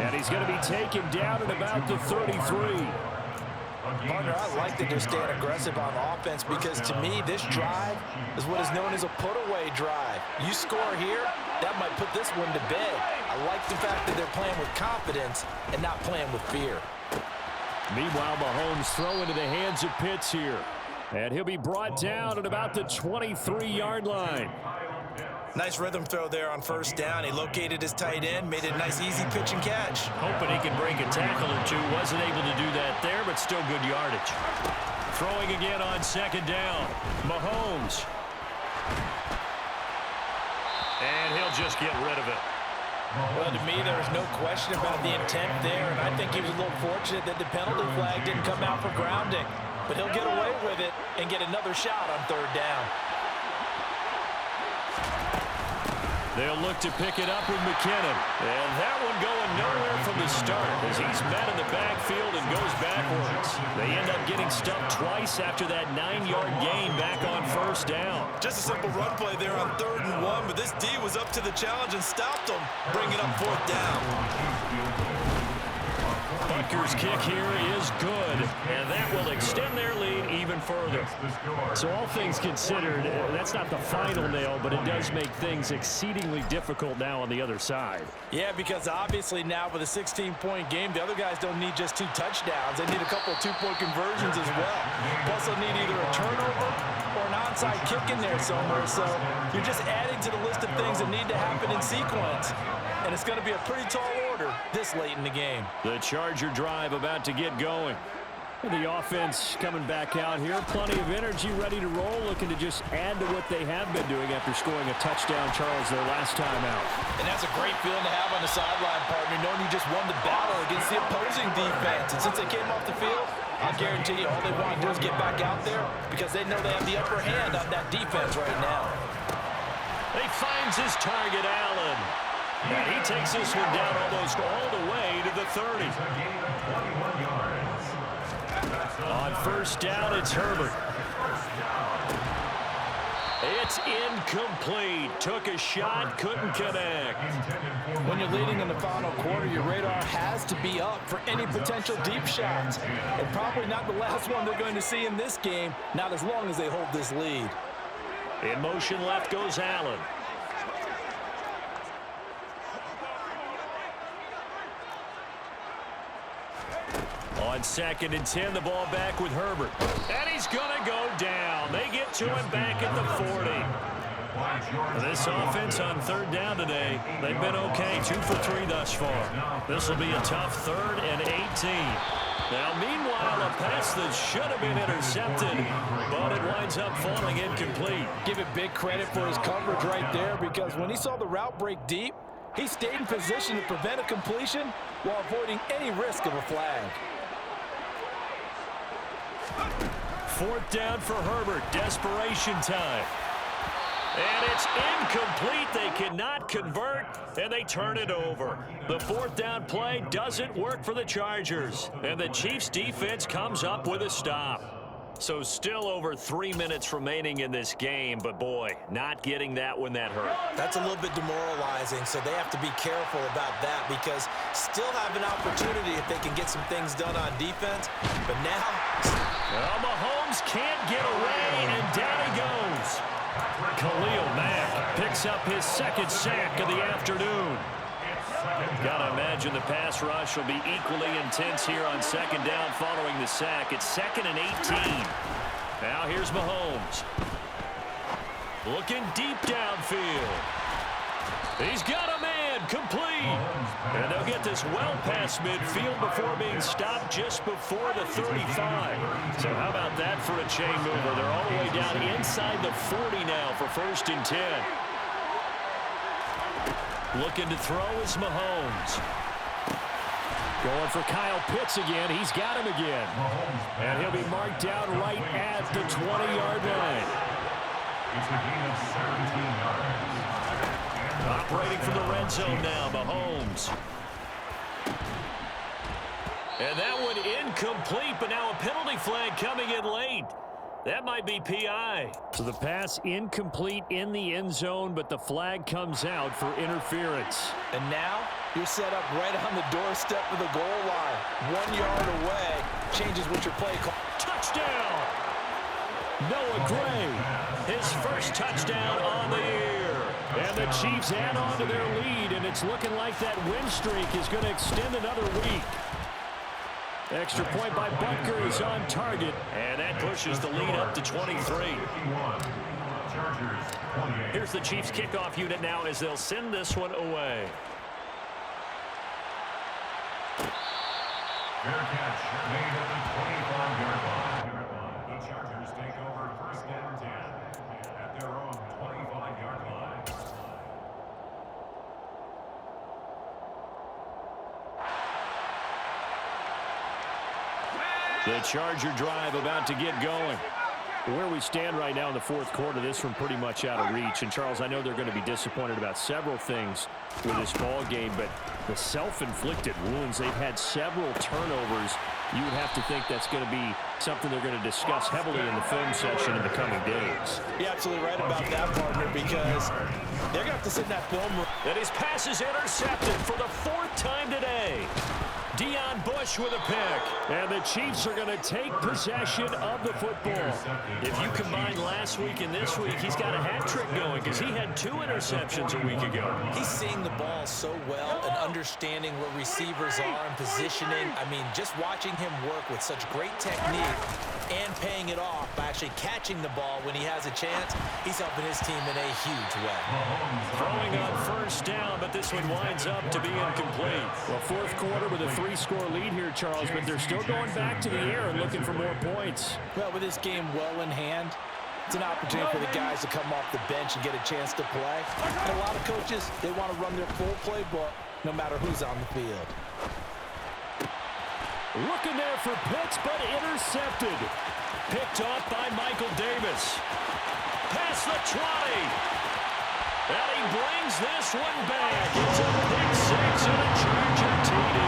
And he's going to be taken down at about the 33. Partner, I like that they're staying aggressive on offense because to me, this drive is what is known as a put-away drive. You score here, that might put this one to bed. I like the fact that they're playing with confidence and not playing with fear. Meanwhile, Mahomes throw into the hands of Pitts here. And he'll be brought down at about the 23-yard line. Nice rhythm throw there on first down. He located his tight end, made it a nice, easy pitch and catch. Hoping he can break a tackle or two. Wasn't able to do that there, but still good yardage. Throwing again on second down. Mahomes. And he'll just get rid of it. Well, to me, there was no question about the intent there, and I think he was a little fortunate that the penalty flag didn't come out for grounding. But he'll get away with it and get another shot on third down. They'll look to pick it up with McKinnon. And that one going nowhere from the start as he's met in the backfield and goes backwards. They end up getting stuffed twice after that 9-yard gain back on first down. Just a simple run play there on 3rd and 1, but this D was up to the challenge and stopped them, bringing up 4th down. Butker's kick here is good, and that will extend their lead even further. So all things considered, that's not the final nail, but it does make things exceedingly difficult now on the other side. Yeah, because obviously now with a 16-point game, the other guys don't need just 2 touchdowns. They need a couple of 2-point conversions as well. Plus, they'll need either a turnover or an onside kick in there somewhere. So you're just adding to the list of things that need to happen in sequence. And it's going to be a pretty tall order this late in the game. The Charger drive about to get going. The offense coming back out here. Plenty of energy, ready to roll, looking to just add to what they have been doing after scoring a touchdown, Charles, their last time out. And that's a great feeling to have on the sideline, partner, knowing you just won the battle against the opposing defense. And since they came off the field, I'll guarantee you all they want to do is get back out there because they know they have the upper hand on that defense right now. He finds his target, Allen. And he takes this one down almost all the way to the 30. On first down, it's Herbert. It's incomplete. Took a shot, couldn't connect. When you're leading in the final quarter, your radar has to be up for any potential deep shots. And probably not the last one they're going to see in this game, not as long as they hold this lead. In motion left goes Allen. On 2nd and 10, the ball back with Herbert. And he's going to go down. They get to him back at the 40. This offense on 3rd down today, they've been okay, 2 for 3 thus far. This will be a tough 3rd and 18. Now, meanwhile, a pass that should have been intercepted, but it winds up falling incomplete. Give it big credit for his coverage right there because when he saw the route break deep, he stayed in position to prevent a completion while avoiding any risk of a flag. 4th down for Herbert. Desperation time. And it's incomplete. They cannot convert, and they turn it over. The 4th down play doesn't work for the Chargers, and the Chiefs' defense comes up with a stop. So still over 3 minutes remaining in this game, but boy, not getting that one that hurt. That's a little bit demoralizing, so they have to be careful about that because still have an opportunity if they can get some things done on defense. But now... Well, Mahomes can't get away, and down he goes. Khalil Mack picks up his 2nd sack of the afternoon. Gotta imagine the pass rush will be equally intense here on 2nd down following the sack. It's 2nd and 18. Now here's Mahomes. Looking deep downfield. He's got a man, complete. And they'll get this well past midfield before being stopped just before the 35. So how about that for a chain mover? They're all the way down inside the 40 now for 1st and 10. Looking to throw is Mahomes. Going for Kyle Pitts again. He's got him again. And he'll be marked down right at the 20-yard line. It's a gain of 17 yards. Operating from the red zone now, Mahomes. And that one incomplete, but now a penalty flag coming in late. That might be PI. So the pass incomplete in the end zone, but the flag comes out for interference. And now you're set up right on the doorstep of the goal line. 1 yard away. Changes what your play call. Touchdown! Noah Gray, his first touchdown on the year. And the Chiefs add on to their lead, and it's looking like that win streak is going to extend another week. Extra point by Butker is on target, and that pushes the lead up to 23. Here's the Chiefs kickoff unit now as they'll send this one away. Fair catch made at the 25-yard line. The Chargers take over first and 10 at their own 25-yard line. The Charger drive about to get going. Where we stand right now in the fourth quarter, this one pretty much out of reach. And, Charles, I know they're going to be disappointed about several things with this ball game, but the self-inflicted wounds, they've had several turnovers. You would have to think that's going to be something they're going to discuss heavily in the film session in the coming days. You're absolutely right about that, partner, because they're going to have to sit in that film room. And his pass is intercepted for the fourth time today. Deion Bush with a pick. And the Chiefs are going to take possession of the football. If you combine last week and this week, he's got a hat trick going because he had 2 interceptions a week ago. He's seeing the ball so well and understanding where receivers are and positioning. I mean, just watching him work with such great technique and paying it off by actually catching the ball when he has a chance, he's helping his team in a huge way. Throwing on first down, but this one winds up to be incomplete. Well, fourth quarter with a 3-score lead here, Charles, but they're still going back to the air and looking for more points. Well, with this game well in hand, it's an opportunity for the guys to come off the bench and get a chance to play. And a lot of coaches, they want to run their full playbook no matter who's on the field. Looking there for Pitts, but intercepted. Picked off by Michael Davis. Past the 20. And he brings this one back. It's a pick 6 and a Charger TD.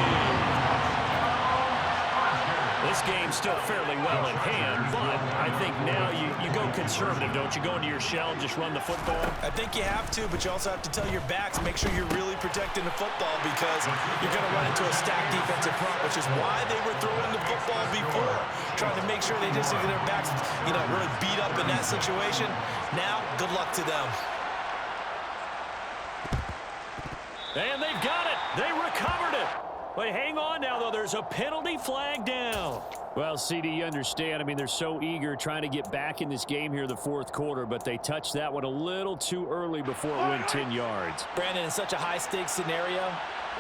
This game's still fairly well in hand, but I think now you go conservative, don't you? Go into your shell and just run the football? I think you have to, but you also have to tell your backs, make sure you're really protecting the football because you're going to run into a stacked defensive front, which is why they were throwing the football before, trying to make sure they just get their backs, really beat up in that situation. Now, good luck to them. And they've got it. They recovered it. But hang on now, though. There's a penalty flag down. Well, CD, you understand. I mean, they're so eager trying to get back in this game here in the fourth quarter, but they touched that one a little too early before it went 10 yards. Brandon, in such a high-stakes scenario,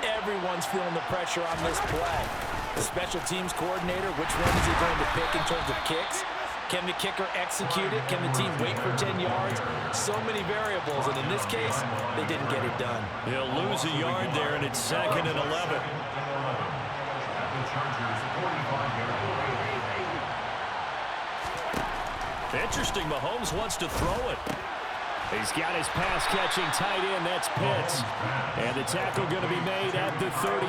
everyone's feeling the pressure on this play. The special teams coordinator, which one is he going to pick in terms of kicks? Can the kicker execute it? Can the team wait for 10 yards? So many variables, and in this case, they didn't get it done. He'll lose a yard there, and it's 2nd and 11. Interesting, Mahomes wants to throw it. He's got his pass-catching tight end, that's Pitts. And the tackle going to be made at the 38.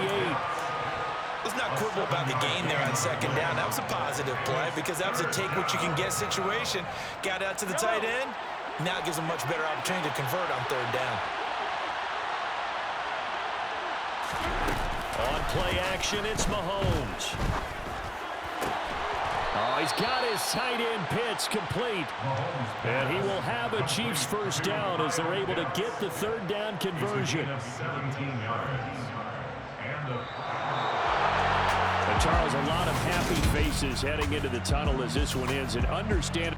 Let's not quibble about the gain there on 2nd down. That was a positive play because that was a take-what-you-can-get situation. Got out to the tight end. Now it gives them much better opportunity to convert on 3rd down. On play action, it's Mahomes. Oh, he's got his tight end Pitts complete. And he will have a Chiefs first down as they're able to get the 3rd down conversion. And Charles, a lot of happy faces heading into the tunnel as this one ends, and understand.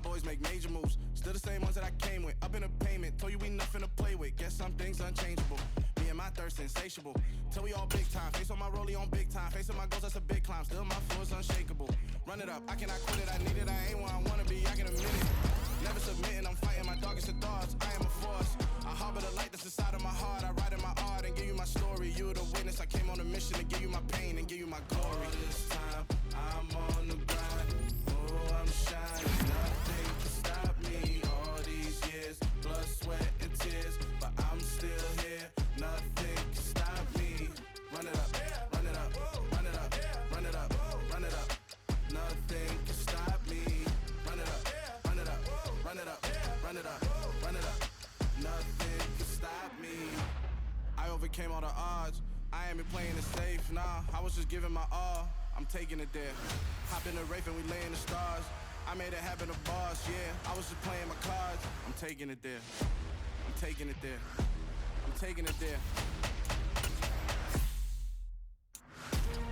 Boys make major moves, still the same ones that I came with. Up in a payment, told you we nothing to play with. Guess some things unchangeable. Me and my thirst insatiable. Till we all big time. Face on my rollie on big time. Facing my goals, that's a big climb. Still my flow is unshakable. Run it up, I cannot quit it. I need it, I ain't where I wanna be. I can on a mission to give you my pain and give you my glory. All this time, I'm on the grind. Oh, I'm shining. Nothing can stop me. All these years, blood, sweat, and tears, but I'm still here. Nothing can stop me. Run it up, run it up, run it up, run it up, run it up. Nothing can stop me. Run it up, run it up, run it up, run it up, run it up. Nothing can stop me. I overcame all the odds. I ain't been playing it safe, nah. I was just giving my all. I'm taking it there. Hop in the Wraith and we lay in the stars. I made it happen to boss, yeah. I was just playing my cards. I'm taking it there. I'm taking it there. I'm taking it there.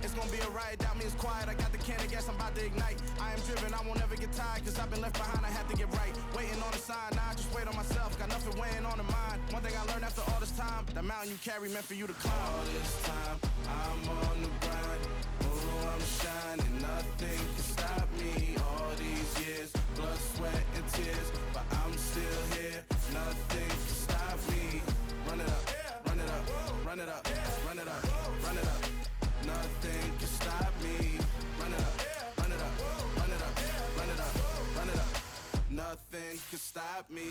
It's gonna be a riot, doubt me, it's quiet. I got the can of gas, I'm about to ignite. I am driven, I won't ever get tired, cause I've been left behind, I have to get right. Waiting on the sign, now I just wait on myself. Got nothing weighing on the mind. One thing I learned after all this time, the mountain you carry meant for you to climb. All this time, I'm on the grind. Oh, I'm shining, nothing can stop me. All these years, blood, sweat, and tears, but I'm still here. Nothing can stop me. Run it up, run it up, run it up, run it up, run it up. Nothing can stop me. Run it up, run it up, run it up, run it up, run it up. Nothing can stop me.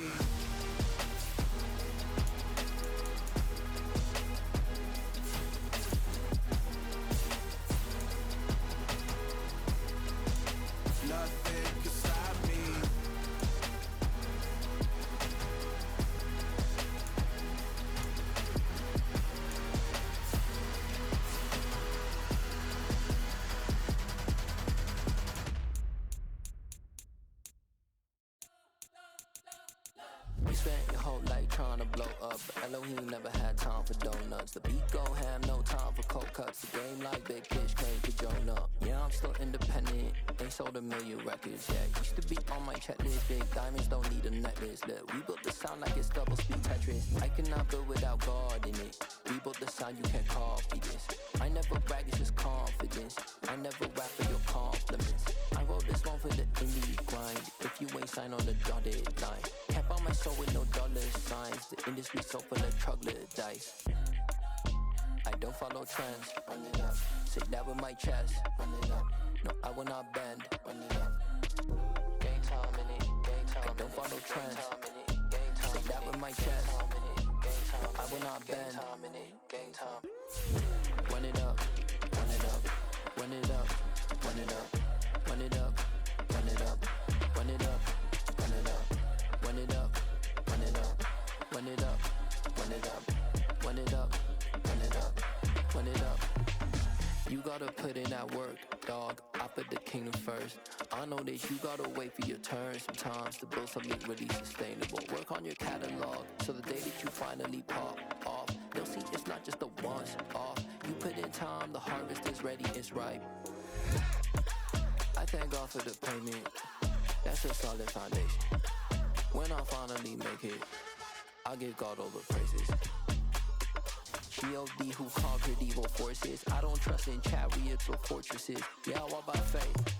Nothing can stop me. You spent your whole life trying to blow up, but Elohim never had time for donuts. The beat go ham, no time for cold cuts. The game like Big Fish came to Jonah. Yeah, I'm still independent, ain't sold a million records yet. Used to be on my checklist, big diamonds don't need a necklace. Look, we built the sound like it's double speed Tetris. I cannot build without God in it. We built the sound, you can't copy this. I never brag, it's just confidence. I never rap for your compliments. I wrote this one for the indie grind. If you ain't signed on the dotted line, can't buy my soul with no dollar signs. The industry so full of troglodytes. I don't follow trends. Run it up. Say that with my chest. Run it up. No, I will not bend. Run it up. Game time in it. Game time. I don't follow trends. Say that with my chest. I will not bend. Game time. Run it up. Run it up. Run it up. Run it up. Run it up. Run it up. Run it up. Run it up. Run it up. Run it up. Run it up. Run it up. Run it up. Run it up. Run it up. You gotta put in that work, dog. I put the kingdom first. I know that you gotta wait for your turn sometimes to build something really sustainable. Work on your catalog so the day that you finally pop off, they'll see it's not just a once off. You put in time, the harvest is ready, it's ripe. I thank God for the payment. That's a solid foundation. When I finally make it, I give God all the praises. G.O.D. who conquered evil forces. I don't trust in chariots or fortresses. Yeah, I walk by faith.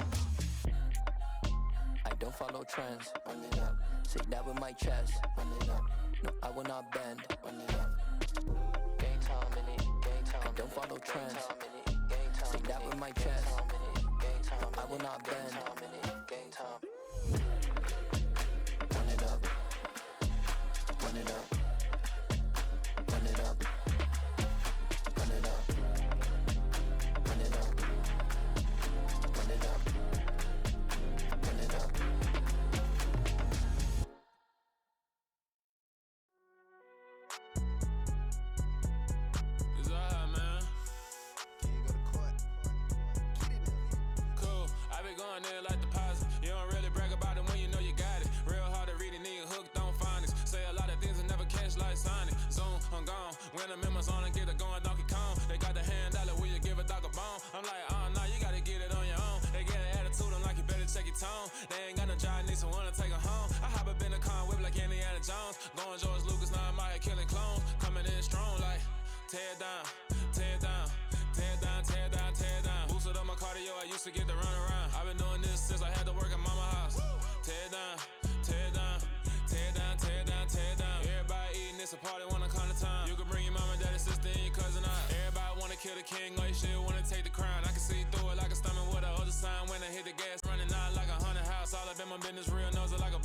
I don't follow trends. Run it up. Say that with my chest. Run it up. No, I will not bend. Run it up. Game time in it. Game time. I don't follow trends. Say that with my chest. I will not bend. Game time. Run it up. Run it up. Run it up. Run it up. Run it up. Run it up. Run it up. It's alright, man. Can you go to court? Cool. I been going there like deposit. You don't really brag about it when you know you got it. Real hard to read a nigga hooked on phonics. Say a lot of things and never catch like Sonic. Zoom, I'm gone. When I'm in my zone and get it going Donkey Kong. They got the hand dollar, will you give a dog a bone? I'm like, oh no, you gotta get it on your own. They get an attitude, I'm like, you better check your tone. They ain't got no job, need someone to take her home. I hop up in the car, whip like Indiana Jones. Going George Lucas, now I'm out here killing clones. Coming in strong like, tear down, tear down, tear down, tear down, tear down. Boosted up my cardio, I used to get to run around. I've been doing this since I had to work at mama house. Tear down, tear down, tear down, tear down, tear down. Everybody eating, it's a party when I come to time. You can bring your mama, daddy, sister, and your cousin out. Everybody wanna kill the king, like shit, wanna take the crown. I can see through it like a stomach with a other sign. When I hit the gas, running out like a 100 house. All up in my business, real nose like a